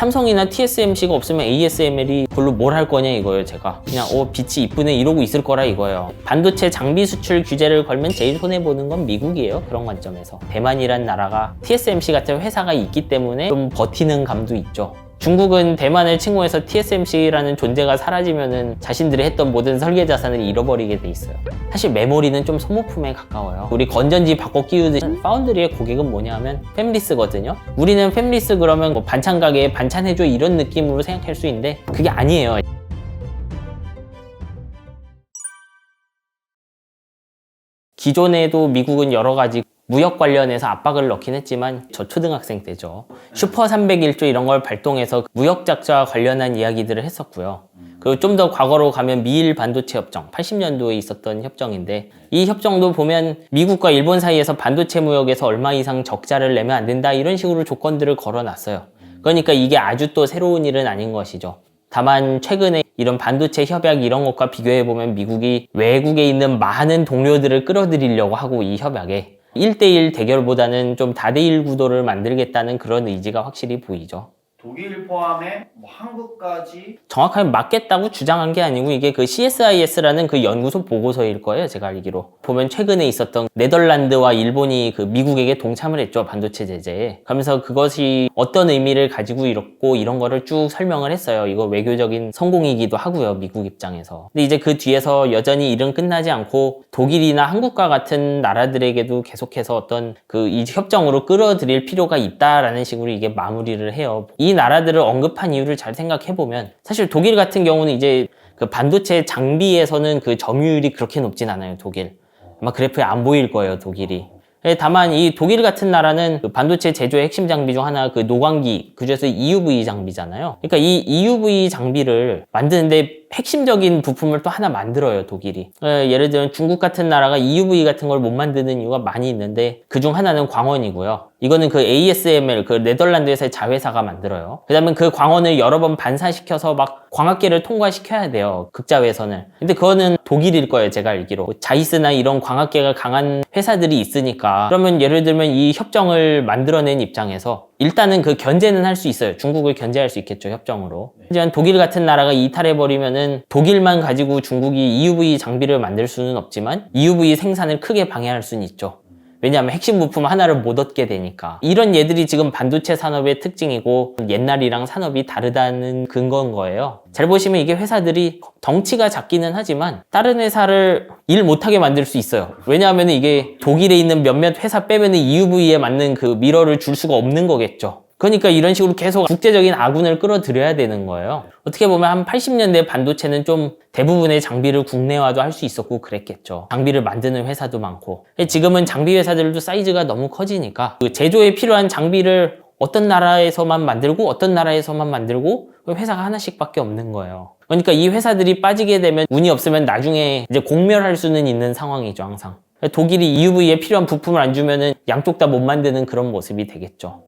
삼성이나 TSMC가 없으면 ASML이 별로 뭘 할 거냐 이거예요. 제가 그냥 빛이 이쁘네 이러고 있을 거라 이거예요. 반도체 장비 수출 규제를 걸면 제일 손해보는 건 미국이에요. 그런 관점에서 대만이란 나라가 TSMC 같은 회사가 있기 때문에 좀 버티는 감도 있죠. 중국은 대만을 침공해서 TSMC라는 존재가 사라지면은 자신들이 했던 모든 설계 자산을 잃어버리게 돼 있어요. 사실 메모리는 좀 소모품에 가까워요. 우리 건전지 바꿔 끼우듯이 파운드리의 고객은 뭐냐 하면 팹리스거든요. 우리는 팹리스 그러면 뭐 반찬 가게에 반찬해줘 이런 느낌으로 생각할 수 있는데 그게 아니에요. 기존에도 미국은 여러 가지 무역 관련해서 압박을 넣긴 했지만 저 초등학생 때죠. 슈퍼 301조 이런 걸 발동해서 무역 적자와 관련한 이야기들을 했었고요. 그리고 좀 더 과거로 가면 미일 반도체 협정, 80년도에 있었던 협정인데 이 협정도 보면 미국과 일본 사이에서 반도체 무역에서 얼마 이상 적자를 내면 안 된다 이런 식으로 조건들을 걸어놨어요. 그러니까 이게 아주 또 새로운 일은 아닌 것이죠. 다만 최근에 이런 반도체 협약 이런 것과 비교해보면 미국이 외국에 있는 많은 동료들을 끌어들이려고 하고 이 협약에 1대1 대결보다는 좀 다대1 구도를 만들겠다는 그런 의지가 확실히 보이죠. 독일 포함해 뭐 한국까지 정확하게 맞겠다고 주장한 게 아니고 이게 그 CSIS라는 그 연구소 보고서일 거예요. 제가 알기로. 보면 최근에 있었던 네덜란드와 일본이 그 미국에게 동참을 했죠. 반도체 제재에. 그러면서 그것이 어떤 의미를 가지고 있고 이런 거를 쭉 설명을 했어요. 이거 외교적인 성공이기도 하고요. 미국 입장에서. 근데 이제 그 뒤에서 여전히 일은 끝나지 않고 독일이나 한국과 같은 나라들에게도 계속해서 어떤 그 이 협정으로 끌어들일 필요가 있다라는 식으로 이게 마무리를 해요. 이 나라들을 언급한 이유를 잘 생각해보면 사실 독일 같은 경우는 이제 그 반도체 장비에서는 그 점유율이 그렇게 높진 않아요. 독일. 아마 그래프에 안 보일 거예요. 독일이. 다만 이 독일 같은 나라는 그 반도체 제조의 핵심 장비 중 하나 그 노광기, 그중에서 EUV 장비잖아요. 그러니까 이 EUV 장비를 만드는데 핵심적인 부품을 또 하나 만들어요, 독일이. 예를 들면 중국 같은 나라가 EUV 같은 걸 못 만드는 이유가 많이 있는데 그중 하나는 광원이고요. 이거는 그 ASML, 그 네덜란드 회사의 자회사가 만들어요. 그 다음에 그 광원을 여러 번 반사시켜서 막 광학계를 통과시켜야 돼요. 극자외선을. 근데 그거는 독일일 거예요, 제가 알기로. 자이스나 이런 광학계가 강한 회사들이 있으니까. 그러면 예를 들면 이 협정을 만들어낸 입장에서 일단은 그 견제는 할 수 있어요. 중국을 견제할 수 있겠죠, 협정으로. 하지만 독일 같은 나라가 이탈해버리면은 독일만 가지고 중국이 EUV 장비를 만들 수는 없지만 EUV 생산을 크게 방해할 수는 있죠. 왜냐하면 핵심 부품 하나를 못 얻게 되니까. 이런 예들이 지금 반도체 산업의 특징이고 옛날이랑 산업이 다르다는 근거인 거예요. 잘 보시면 이게 회사들이 덩치가 작기는 하지만 다른 회사를 일 못하게 만들 수 있어요. 왜냐하면 이게 독일에 있는 몇몇 회사 빼면 EUV에 맞는 그 미러를 줄 수가 없는 거겠죠. 그러니까 이런 식으로 계속 국제적인 아군을 끌어들여야 되는 거예요. 어떻게 보면 한 80년대 반도체는 좀 대부분의 장비를 국내화도 할 수 있었고 그랬겠죠. 장비를 만드는 회사도 많고. 지금은 장비 회사들도 사이즈가 너무 커지니까 그 제조에 필요한 장비를 어떤 나라에서만 만들고 어떤 나라에서만 만들고 회사가 하나씩밖에 없는 거예요. 그러니까 이 회사들이 빠지게 되면 운이 없으면 나중에 이제 공멸할 수는 있는 상황이죠, 항상. 독일이 EUV에 필요한 부품을 안 주면은 양쪽 다 못 만드는 그런 모습이 되겠죠.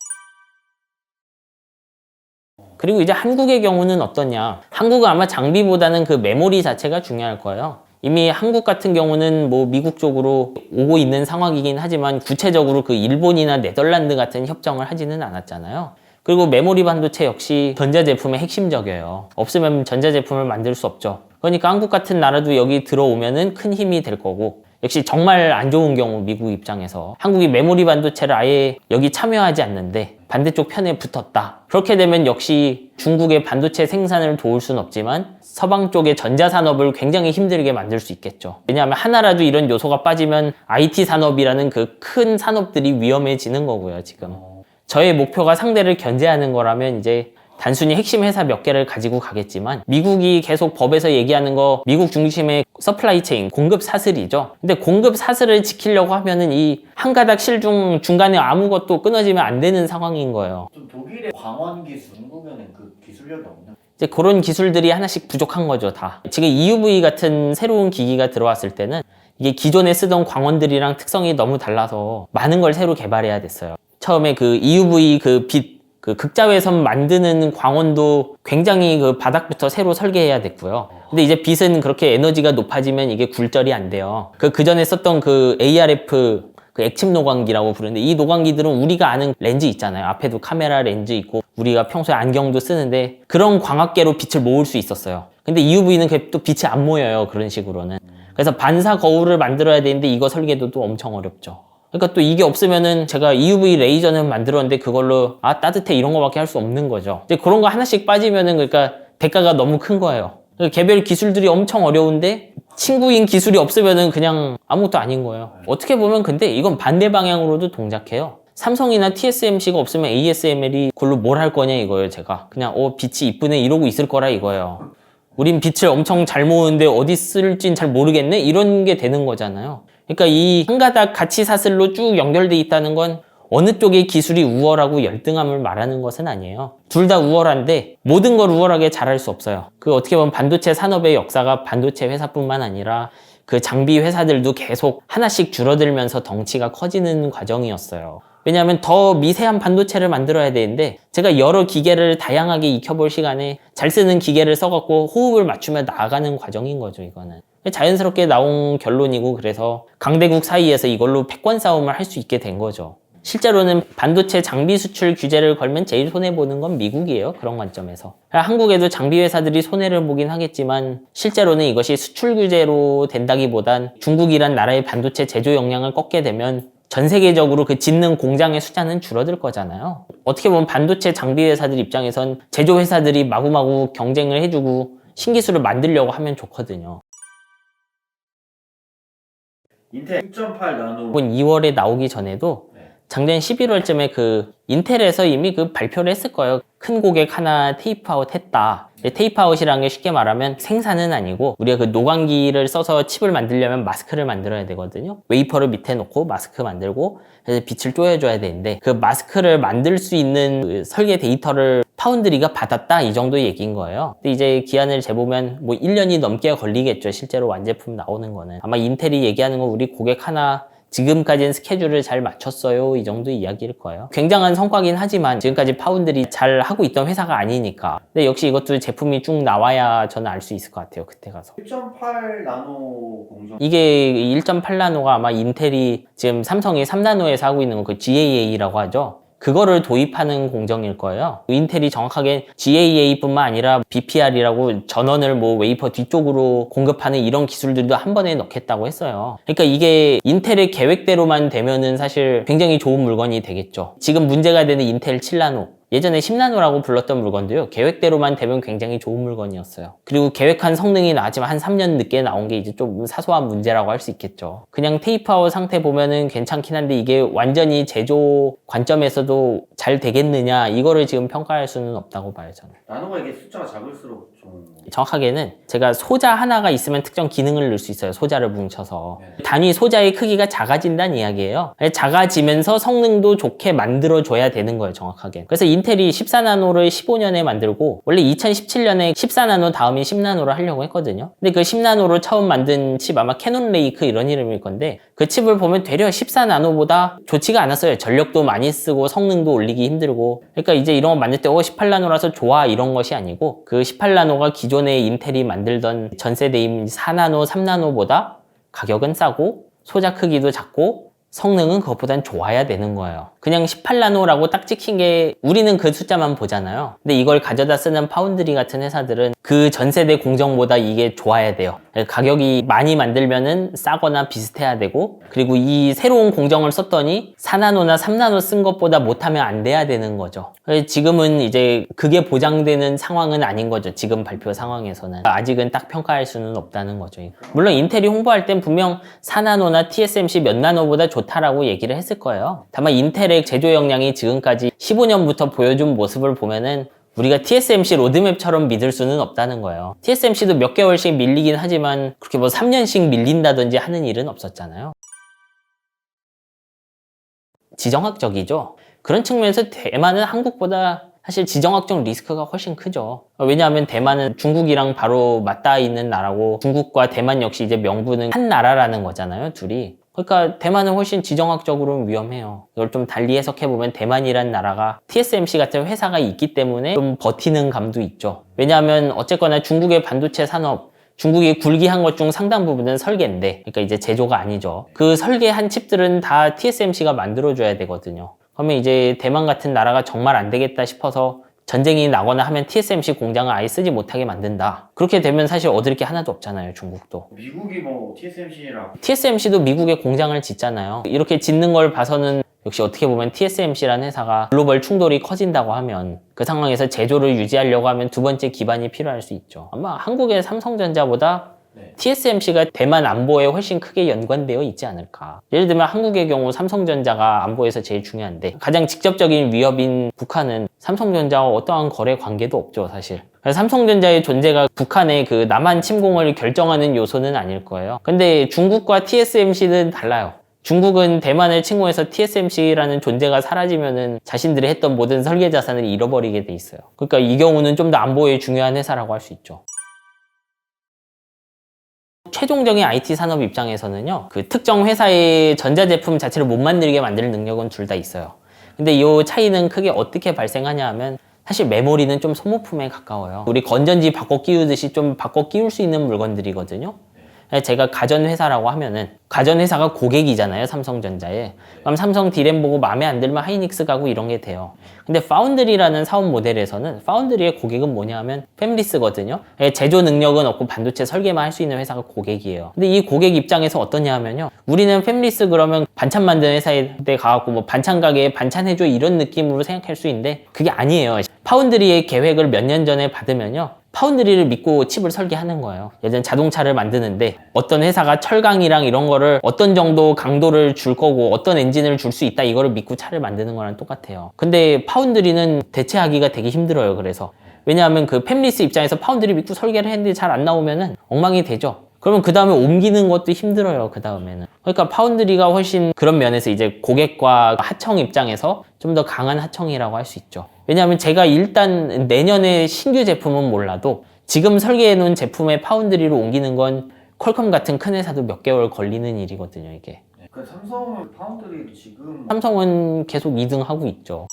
그리고 이제 한국의 경우는 어떠냐. 한국은 아마 장비보다는 그 메모리 자체가 중요할 거예요. 이미 한국 같은 경우는 뭐 미국 쪽으로 오고 있는 상황이긴 하지만 구체적으로 그 일본이나 네덜란드 같은 협정을 하지는 않았잖아요. 그리고 메모리 반도체 역시 전자제품의 핵심적이에요. 없으면 전자제품을 만들 수 없죠. 그러니까 한국 같은 나라도 여기 들어오면은 큰 힘이 될 거고, 역시 정말 안 좋은 경우 미국 입장에서 한국이 메모리 반도체를 아예 여기 참여하지 않는데 반대쪽 편에 붙었다. 그렇게 되면 역시 중국의 반도체 생산을 도울 수는 없지만 서방 쪽의 전자산업을 굉장히 힘들게 만들 수 있겠죠. 왜냐하면 하나라도 이런 요소가 빠지면 IT 산업이라는 그 큰 산업들이 위험해지는 거고요, 지금. 저의 목표가 상대를 견제하는 거라면 이제 단순히 핵심 회사 몇 개를 가지고 가겠지만 미국이 계속 법에서 얘기하는 거 미국 중심의 서플라이 체인, 공급 사슬이죠. 근데 공급 사슬을 지키려고 하면은 이 한 가닥 실중 중간에 아무것도 끊어지면 안 되는 상황인 거예요. 좀 독일의 광원 기술, 중국에는 그 기술력이 없는. 이제 그런 기술들이 하나씩 부족한 거죠, 다. 지금 EUV 같은 새로운 기기가 들어왔을 때는 이게 기존에 쓰던 광원들이랑 특성이 너무 달라서 많은 걸 새로 개발해야 됐어요. 처음에 그 EUV 그 빛, 그 극자외선 만드는 광원도 굉장히 그 바닥부터 새로 설계해야 됐고요. 근데 이제 빛은 그렇게 에너지가 높아지면 이게 굴절이 안 돼요. 그 전에 썼던 그 ARF 그 액침 노광기라고 부르는데 이 노광기들은 우리가 아는 렌즈 있잖아요. 앞에도 카메라 렌즈 있고 우리가 평소에 안경도 쓰는데 그런 광학계로 빛을 모을 수 있었어요. 근데 EUV는 또 빛이 안 모여요. 그런 식으로는. 그래서 반사 거울을 만들어야 되는데 이거 설계도도 엄청 어렵죠. 그러니까 또 이게 없으면은 제가 EUV 레이저는 만들었는데 그걸로 따뜻해 이런 거밖에 할 수 없는 거죠. 이제 그런 거 하나씩 빠지면은 그러니까 대가가 너무 큰 거예요. 그러니까 개별 기술들이 엄청 어려운데 친구인 기술이 없으면은 그냥 아무것도 아닌 거예요. 어떻게 보면 근데 이건 반대 방향으로도 동작해요. 삼성이나 TSMC가 없으면 ASML이 그걸로 뭘 할 거냐 이거예요. 제가 그냥 빛이 이쁘네 이러고 있을 거라 이거예요. 우린 빛을 엄청 잘 모으는데 어디 쓸진 잘 모르겠네 이런 게 되는 거잖아요. 그러니까 이 한 가닥 가치 사슬로 쭉 연결돼 있다는 건 어느 쪽의 기술이 우월하고 열등함을 말하는 것은 아니에요. 둘 다 우월한데 모든 걸 우월하게 잘할 수 없어요. 그 어떻게 보면 반도체 산업의 역사가 반도체 회사뿐만 아니라 그 장비 회사들도 계속 하나씩 줄어들면서 덩치가 커지는 과정이었어요. 왜냐하면 더 미세한 반도체를 만들어야 되는데 제가 여러 기계를 다양하게 익혀볼 시간에 잘 쓰는 기계를 써갖고 호흡을 맞추며 나아가는 과정인 거죠, 이거는. 자연스럽게 나온 결론이고 그래서 강대국 사이에서 이걸로 패권 싸움을 할 수 있게 된 거죠. 실제로는 반도체 장비 수출 규제를 걸면 제일 손해보는 건 미국이에요. 그런 관점에서. 한국에도 장비 회사들이 손해를 보긴 하겠지만 실제로는 이것이 수출 규제로 된다기보단 중국이란 나라의 반도체 제조 역량을 꺾게 되면 전 세계적으로 그 짓는 공장의 숫자는 줄어들 거잖아요. 어떻게 보면 반도체 장비 회사들 입장에선 제조 회사들이 마구마구 경쟁을 해주고 신기술을 만들려고 하면 좋거든요. 인텔 1.8 나노 이번 2월에 나오기 전에도 작년 11월쯤에 그 인텔에서 이미 그 발표를 했을 거예요. 큰 고객 하나 테이프아웃 했다. 테이프아웃이라는 게 쉽게 말하면 생산은 아니고 우리가 그 노광기를 써서 칩을 만들려면 마스크를 만들어야 되거든요. 웨이퍼를 밑에 놓고 마스크 만들고 그래서 빛을 쪼여줘야 되는데 그 마스크를 만들 수 있는 그 설계 데이터를 파운드리가 받았다 이 정도 얘기인 거예요. 근데 이제 기한을 재보면 뭐 1년이 넘게 걸리겠죠. 실제로 완제품 나오는 거는. 아마 인텔이 얘기하는 건 우리 고객 하나 지금까지는 스케줄을 잘 맞췄어요 이 정도 이야기일 거예요. 굉장한 성과긴 하지만 지금까지 파운드리 잘 하고 있던 회사가 아니니까. 근데 역시 이것도 제품이 쭉 나와야 저는 알 수 있을 것 같아요. 그때 가서 1.8 나노 공정 이게 1.8나노가 아마 인텔이 지금 삼성이 3나노에서 하고 있는 거 그 GAA라고 하죠. 그거를 도입하는 공정일 거예요. 인텔이 정확하게 GAA뿐만 아니라 BPR이라고 전원을 뭐 웨이퍼 뒤쪽으로 공급하는 이런 기술들도 한 번에 넣겠다고 했어요. 그러니까 이게 인텔의 계획대로만 되면은 사실 굉장히 좋은 물건이 되겠죠. 지금 문제가 되는 인텔 7나노. 예전에 10나노라고 불렀던 물건도요. 계획대로만 되면 굉장히 좋은 물건이었어요. 그리고 계획한 성능이 나왔지만 한 3년 늦게 나온 게 이제 좀 사소한 문제라고 할 수 있겠죠. 그냥 테이프아웃 상태 보면은 괜찮긴 한데 이게 완전히 제조 관점에서도 잘 되겠느냐 이거를 지금 평가할 수는 없다고 봐요, 저는. 나노가 이게 숫자가 작을수록 좀 정확하게는 제가 소자 하나가 있으면 특정 기능을 넣을 수 있어요. 소자를 뭉쳐서. 단위 소자의 크기가 작아진다는 이야기예요. 작아지면서 성능도 좋게 만들어줘야 되는 거예요. 정확하게. 그래서 인텔이 14나노를 15년에 만들고 원래 2017년에 14나노 다음이 10나노를 하려고 했거든요. 근데 그 10나노로 처음 만든 칩 아마 캐논 레이크 이런 이름일 건데 그 칩을 보면 되려 14나노보다 좋지가 않았어요. 전력도 많이 쓰고 성능도 올리기 힘들고. 그러니까 이제 이런 거 만들 때 18나노라서 좋아 이런 것이 아니고 그 18나노가 기존에 인텔이 만들던 전 세대인 4나노, 3나노보다 가격은 싸고 소자 크기도 작고 성능은 그것보단 좋아야 되는 거예요. 그냥 18나노라고 딱 찍힌 게 우리는 그 숫자만 보잖아요. 근데 이걸 가져다 쓰는 파운드리 같은 회사들은 그 전세대 공정보다 이게 좋아야 돼요. 가격이 많이 만들면은 싸거나 비슷해야 되고 그리고 이 새로운 공정을 썼더니 4나노나 3나노 쓴 것보다 못하면 안 돼야 되는 거죠. 지금은 이제 그게 보장되는 상황은 아닌 거죠. 지금 발표 상황에서는. 아직은 딱 평가할 수는 없다는 거죠. 물론 인텔이 홍보할 땐 분명 4나노나 TSMC 몇 나노보다 좋다라고 얘기를 했을 거예요. 다만 인텔의 제조 역량이 지금까지 15년부터 보여준 모습을 보면은 우리가 TSMC 로드맵처럼 믿을 수는 없다는 거예요. TSMC도 몇 개월씩 밀리긴 하지만 그렇게 뭐 3년씩 밀린다든지 하는 일은 없었잖아요. 지정학적이죠. 그런 측면에서 대만은 한국보다 사실 지정학적 리스크가 훨씬 크죠. 왜냐하면 대만은 중국이랑 바로 맞닿아 있는 나라고 중국과 대만 역시 이제 명분은 한 나라라는 거잖아요, 둘이. 그러니까 대만은 훨씬 지정학적으로는 위험해요. 이걸 좀 달리 해석해보면 대만이란 나라가 TSMC 같은 회사가 있기 때문에 좀 버티는 감도 있죠. 왜냐하면 어쨌거나 중국의 반도체 산업 중국이 굴기한 것 중 상당 부분은 설계인데, 그러니까 이제 제조가 아니죠. 그 설계한 칩들은 다 TSMC가 만들어줘야 되거든요. 그러면 이제 대만 같은 나라가 정말 안 되겠다 싶어서 전쟁이 나거나 하면 TSMC 공장을 아예 쓰지 못하게 만든다. 그렇게 되면 사실 얻을 게 하나도 없잖아요, 중국도. 미국이 뭐 TSMC랑 TSMC도 미국에 공장을 짓잖아요. 이렇게 짓는 걸 봐서는 역시 어떻게 보면 TSMC라는 회사가 글로벌 충돌이 커진다고 하면 그 상황에서 제조를 유지하려고 하면 두 번째 기반이 필요할 수 있죠. 아마 한국의 삼성전자보다 TSMC가 대만 안보에 훨씬 크게 연관되어 있지 않을까. 예를 들면 한국의 경우 삼성전자가 안보에서 제일 중요한데 가장 직접적인 위협인 북한은 삼성전자와 어떠한 거래 관계도 없죠, 사실. 그래서 삼성전자의 존재가 북한의 그 남한 침공을 결정하는 요소는 아닐 거예요. 근데 중국과 TSMC는 달라요. 중국은 대만을 침공해서 TSMC라는 존재가 사라지면은 자신들이 했던 모든 설계 자산을 잃어버리게 돼 있어요. 그러니까 이 경우는 좀 더 안보에 중요한 회사라고 할 수 있죠. 최종적인 IT 산업 입장에서는요, 그 특정 회사의 전자제품 자체를 못 만들게 만들 능력은 둘 다 있어요. 근데 이 차이는 크게 어떻게 발생하냐 하면 사실 메모리는 좀 소모품에 가까워요. 우리 건전지 바꿔 끼우듯이 좀 바꿔 끼울 수 있는 물건들이거든요. 제가 가전회사라고 하면은 가전회사가 고객이잖아요, 삼성전자에. 그럼 삼성 디램 보고 마음에 안 들면 하이닉스 가고 이런 게 돼요. 근데 파운드리라는 사업 모델에서는 파운드리의 고객은 뭐냐 하면 팹리스거든요. 제조 능력은 없고 반도체 설계만 할 수 있는 회사가 고객이에요. 근데 이 고객 입장에서 어떠냐 하면요, 우리는 팹리스 그러면 반찬 만드는 회사에 가갖고 뭐 반찬 가게에 반찬 해줘 이런 느낌으로 생각할 수 있는데 그게 아니에요. 파운드리의 계획을 몇 년 전에 받으면요, 파운드리를 믿고 칩을 설계하는 거예요. 예전 자동차를 만드는데 어떤 회사가 철강이랑 이런 거를 어떤 정도 강도를 줄 거고 어떤 엔진을 줄 수 있다 이거를 믿고 차를 만드는 거랑 똑같아요. 근데 파운드리는 대체하기가 되게 힘들어요. 그래서 왜냐하면 그 팹리스 입장에서 파운드리 믿고 설계를 했는데 잘 안 나오면은 엉망이 되죠. 그러면 그 다음에 옮기는 것도 힘들어요, 그 다음에는. 그러니까 파운드리가 훨씬 그런 면에서 이제 고객과 하청 입장에서 좀 더 강한 하청이라고 할 수 있죠. 왜냐하면 제가 일단 내년에 신규 제품은 몰라도 지금 설계해 놓은 제품의 파운드리로 옮기는 건 퀄컴 같은 큰 회사도 몇 개월 걸리는 일이거든요, 이게. 그 삼성은 파운드리 지금 삼성은 계속 2등하고 있죠.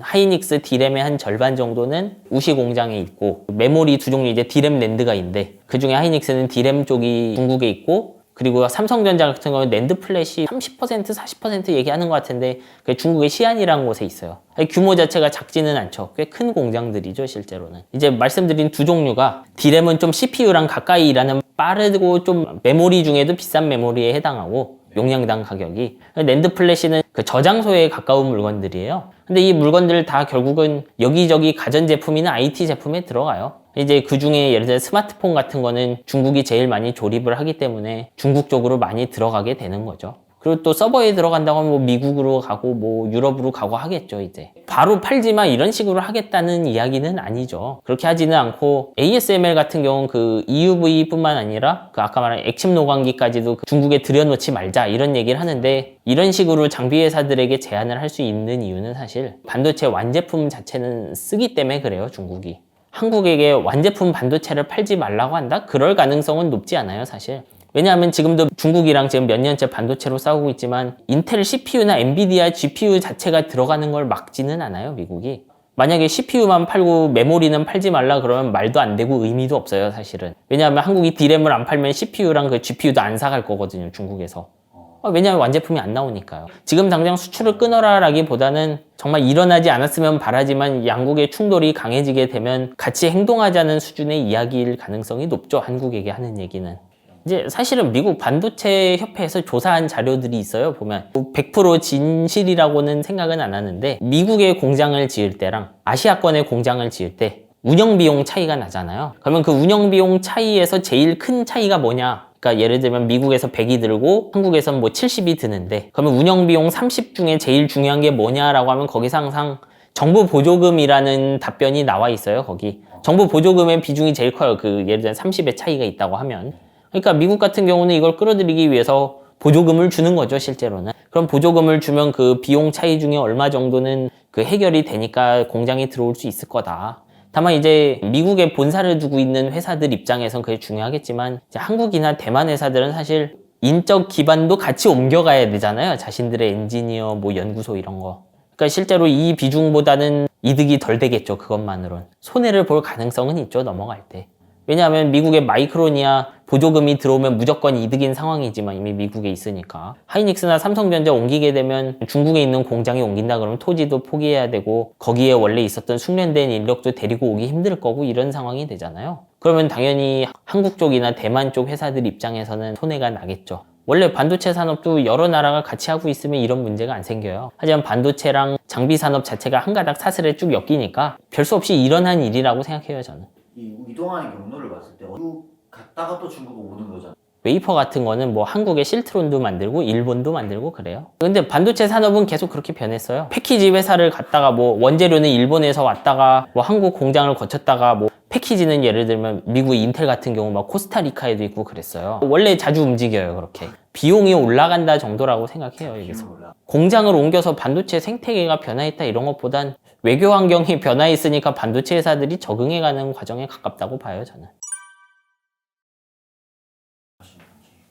하이닉스 디램의 한 절반 정도는 우시 공장에 있고, 메모리 두 종류 이제 디램 랜드가 있는데 그 중에 하이닉스는 디램 쪽이 중국에 있고, 그리고 삼성전자 같은 경우는 낸드 플랫이 30% 40% 얘기하는 것 같은데 그게 중국의 시안이라는 곳에 있어요. 규모 자체가 작지는 않죠. 꽤 큰 공장들이죠, 실제로는. 이제 말씀드린 두 종류가 디램은 좀 CPU랑 가까이 일하는 빠르고 좀 메모리 중에도 비싼 메모리에 해당하고 용량당 가격이, 낸드 플래시는 그 저장소에 가까운 물건들이에요. 근데 이 물건들 다 결국은 여기저기 가전제품이나 IT 제품에 들어가요. 이제 그 중에 예를 들어 스마트폰 같은 거는 중국이 제일 많이 조립을 하기 때문에 중국 쪽으로 많이 들어가게 되는 거죠. 그리고 또 서버에 들어간다고 하면 뭐 미국으로 가고 뭐 유럽으로 가고 하겠죠, 이제. 바로 팔지마 이런 식으로 하겠다는 이야기는 아니죠. 그렇게 하지는 않고 ASML 같은 경우는 그 EUV 뿐만 아니라 그 아까 말한 액침 노광기까지도 중국에 들여놓지 말자 이런 얘기를 하는데, 이런 식으로 장비 회사들에게 제한을 할 수 있는 이유는 사실 반도체 완제품 자체는 쓰기 때문에 그래요, 중국이. 한국에게 완제품 반도체를 팔지 말라고 한다? 그럴 가능성은 높지 않아요, 사실. 왜냐하면 지금도 중국이랑 지금 몇 년째 반도체로 싸우고 있지만 인텔 CPU나 엔비디아 GPU 자체가 들어가는 걸 막지는 않아요, 미국이. 만약에 CPU만 팔고 메모리는 팔지 말라 그러면 말도 안 되고 의미도 없어요, 사실은. 왜냐하면 한국이 D램을 안 팔면 CPU랑 그 GPU도 안 사갈 거거든요, 중국에서. 왜냐하면 완제품이 안 나오니까요. 지금 당장 수출을 끊어라 라기보다는 정말 일어나지 않았으면 바라지만 양국의 충돌이 강해지게 되면 같이 행동하자는 수준의 이야기일 가능성이 높죠, 한국에게 하는 얘기는. 이제 사실은 미국 반도체 협회에서 조사한 자료들이 있어요, 보면. 100% 진실이라고는 생각은 안 하는데 미국의 공장을 지을 때랑 아시아권의 공장을 지을 때 운영비용 차이가 나잖아요. 그러면 그 운영비용 차이에서 제일 큰 차이가 뭐냐? 그러니까 예를 들면 미국에서 100이 들고 한국에서는 뭐 70이 드는데, 그러면 운영비용 30 중에 제일 중요한 게 뭐냐라고 하면 거기서 항상 정부 보조금이라는 답변이 나와 있어요, 거기. 정부 보조금의 비중이 제일 커요. 그 예를 들면 30의 차이가 있다고 하면. 그러니까 미국 같은 경우는 이걸 끌어들이기 위해서 보조금을 주는 거죠, 실제로는. 그럼 보조금을 주면 그 비용 차이 중에 얼마 정도는 그 해결이 되니까 공장에 들어올 수 있을 거다. 다만 이제 미국에 본사를 두고 있는 회사들 입장에선 그게 중요하겠지만, 이제 한국이나 대만 회사들은 사실 인적 기반도 같이 옮겨가야 되잖아요. 자신들의 엔지니어, 뭐 연구소 이런 거. 그러니까 실제로 이 비중보다는 이득이 덜 되겠죠. 그것만으론. 손해를 볼 가능성은 있죠. 넘어갈 때. 왜냐하면 미국의 마이크론이야 보조금이 들어오면 무조건 이득인 상황이지만 이미 미국에 있으니까. 하이닉스나 삼성전자 옮기게 되면 중국에 있는 공장에 옮긴다 그러면 토지도 포기해야 되고 거기에 원래 있었던 숙련된 인력도 데리고 오기 힘들 거고 이런 상황이 되잖아요. 그러면 당연히 한국 쪽이나 대만 쪽 회사들 입장에서는 손해가 나겠죠. 원래 반도체 산업도 여러 나라가 같이 하고 있으면 이런 문제가 안 생겨요. 하지만 반도체랑 장비 산업 자체가 한 가닥 사슬에 쭉 엮이니까 별 수 없이 일어난 일이라고 생각해요, 저는. 이 이동하는 경로를 봤을 때 미국 갔다가 또 중국 오는 거잖아. 웨이퍼 같은 거는 뭐 한국의 실트론도 만들고 일본도 만들고 그래요. 근데 반도체 산업은 계속 그렇게 변했어요. 패키지 회사를 갔다가 뭐 원재료는 일본에서 왔다가 뭐 한국 공장을 거쳤다가 뭐 패키지는 예를 들면 미국 인텔 같은 경우 막 코스타리카에도 있고 그랬어요. 원래 자주 움직여요, 그렇게. 비용이 올라간다 정도라고 생각해요, 여기서. 공장을 옮겨서 반도체 생태계가 변화했다 이런 것보단 외교 환경이 변화했으니까 반도체 회사들이 적응해가는 과정에 가깝다고 봐요, 저는.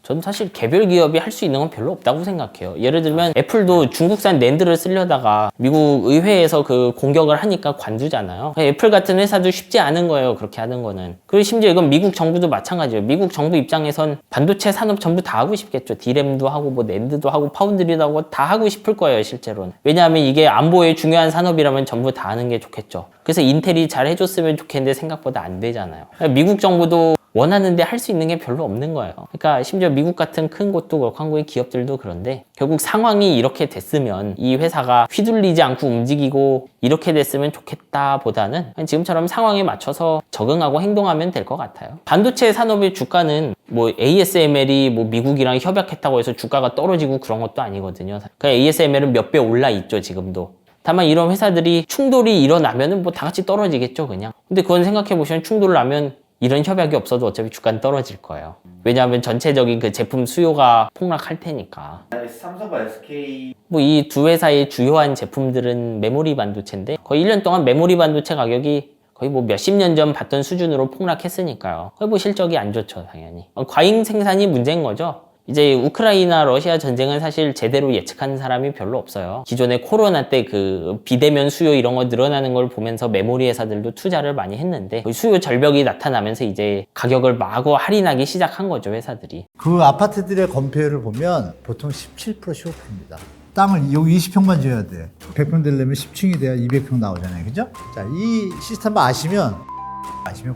저는 사실 개별 기업이 할 수 있는 건 별로 없다고 생각해요. 예를 들면 애플도 중국산 낸드를 쓰려다가 미국 의회에서 그 공격을 하니까 관두잖아요. 애플 같은 회사도 쉽지 않은 거예요, 그렇게 하는 거는. 그리고 심지어 이건 미국 정부도 마찬가지예요. 미국 정부 입장에선 반도체 산업 전부 다 하고 싶겠죠. 디램도 하고 뭐 낸드도 하고 파운드리도 하고 다 하고 싶을 거예요, 실제로는. 왜냐하면 이게 안보에 중요한 산업이라면 전부 다 하는 게 좋겠죠. 그래서 인텔이 잘 해줬으면 좋겠는데 생각보다 안 되잖아요. 미국 정부도 원하는데 할 수 있는 게 별로 없는 거예요. 그러니까 심지어 미국 같은 큰 곳도 그렇고 한국의 기업들도 그런데 결국 상황이 이렇게 됐으면 이 회사가 휘둘리지 않고 움직이고 이렇게 됐으면 좋겠다 보다는 지금처럼 상황에 맞춰서 적응하고 행동하면 될 것 같아요. 반도체 산업의 주가는 뭐 ASML이 뭐 미국이랑 협약했다고 해서 주가가 떨어지고 그런 것도 아니거든요. 그러니까 ASML은 몇 배 올라 있죠, 지금도. 다만 이런 회사들이 충돌이 일어나면은 뭐 다 같이 떨어지겠죠, 그냥. 근데 그건 생각해 보시면 충돌을 하면 이런 협약이 없어도 어차피 주가는 떨어질 거예요. 왜냐하면 전체적인 그 제품 수요가 폭락할 테니까. 삼성과 SK 뭐 이 두 회사의 주요한 제품들은 메모리 반도체인데 거의 1년 동안 메모리 반도체 가격이 거의 뭐 몇십 년 전 봤던 수준으로 폭락했으니까요. 거의 뭐 실적이 안 좋죠, 당연히. 과잉 생산이 문제인 거죠. 이제 우크라이나 러시아 전쟁은 사실 제대로 예측하는 사람이 별로 없어요. 기존에 코로나 때 그 비대면 수요 이런 거 늘어나는 걸 보면서 메모리 회사들도 투자를 많이 했는데 수요 절벽이 나타나면서 이제 가격을 마구 할인하기 시작한 거죠, 회사들이. 그 아파트들의 건폐율을 보면 보통 17% 15%입니다. 땅을 여기 20평만 지어야 돼. 100평 되려면 10층이 돼야 200평 나오잖아요. 그죠? 자, 이 시스템 아시면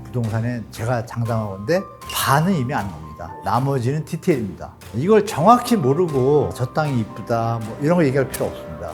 부동산에 제가 장담하건데 반은 이미 안 옵니다. 나머지는 디테일입니다. 이걸 정확히 모르고 저 땅이 이쁘다 뭐 이런 거 얘기할 필요 없습니다.